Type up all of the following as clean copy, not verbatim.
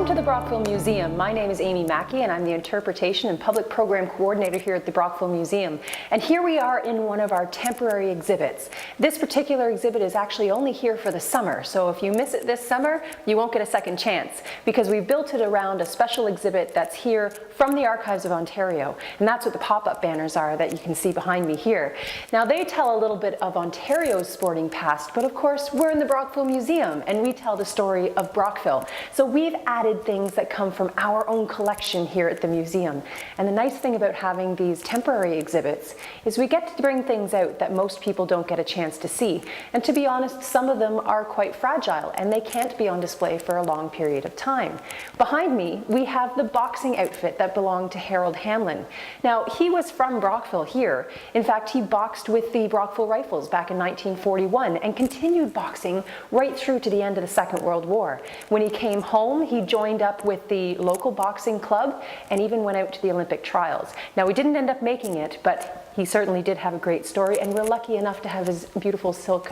Welcome to the Brockville Museum. My name is Mackie and I'm the Interpretation and Public Program Coordinator here at the Brockville Museum. And here we are in one of our temporary exhibits. This particular exhibit is actually only here for the summer, so if you miss it this summer, you won't get a second chance, because we've built it around a special exhibit that's here from the Archives of Ontario. And that's what the pop-up banners are that you can see behind me here. Now they tell a little bit of Ontario's sporting past, but of course we're in the Brockville Museum and we tell the story of Brockville. So we've added things that come from our own collection here at the museum. And the nice thing about having these temporary exhibits is we get to bring things out that most people don't get a chance to see. And to be honest, some of them are quite fragile and they can't be on display for a long period of time. Behind me, we have the boxing outfit that belonged to Harold Hamlin. Now, he was from Brockville here. In fact, he boxed with the Brockville Rifles back in 1941 and continued boxing right through to the end of the Second World War. When he came home, he joined up with the local boxing club and even went out to the Olympic trials. Now, we didn't end up making it, but he certainly did have a great story, and we're lucky enough to have his beautiful silk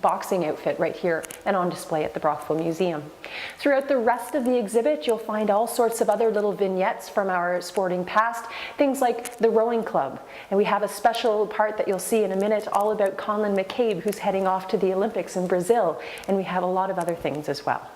boxing outfit right here and on display at the Brockville Museum. Throughout the rest of the exhibit, you'll find all sorts of other little vignettes from our sporting past, things like the rowing club. And we have a special part that you'll see in a minute all about Conlon McCabe, who's heading off to the Olympics in Brazil, and we have a lot of other things as well.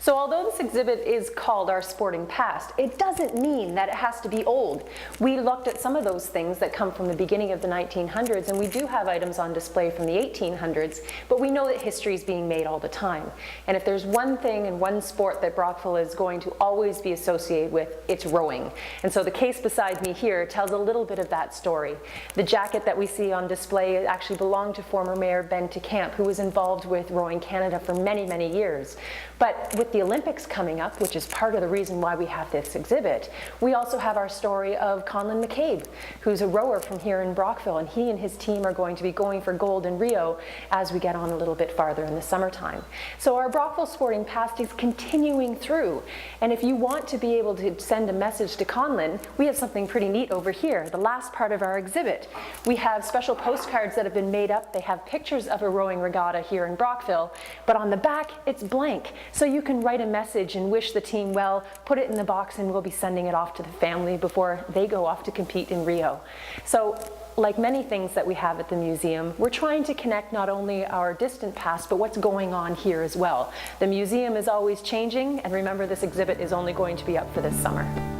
So although this exhibit is called Our Sporting Past, it doesn't mean that it has to be old. We looked at some of those things that come from the beginning of the 1900s, and we do have items on display from the 1800s, but we know that history is being made all the time. And if there's one thing and one sport that Brockville is going to always be associated with, it's rowing. And so the case beside me here tells a little bit of that story. The jacket that we see on display actually belonged to former Mayor Ben Camp, who was involved with Rowing Canada for many, many years. But with the Olympics coming up, which is part of the reason why we have this exhibit, we also have our story of Conlon McCabe, who's a rower from here in Brockville, and he and his team are going to be going for gold in Rio as we get on a little bit farther in the summertime. So our Brockville Sporting Past is continuing through, and if you want to be able to send a message to Conlon, we have something pretty neat over here, the last part of our exhibit. We have special postcards that have been made up. They have pictures of a rowing regatta here in Brockville, but on the back it's blank. So you can write a message and wish the team well, put it in the box, and we'll be sending it off to the family before they go off to compete in Rio. So, like many things that we have at the museum, we're trying to connect not only our distant past, but what's going on here as well. The museum is always changing, and remember, this exhibit is only going to be up for this summer.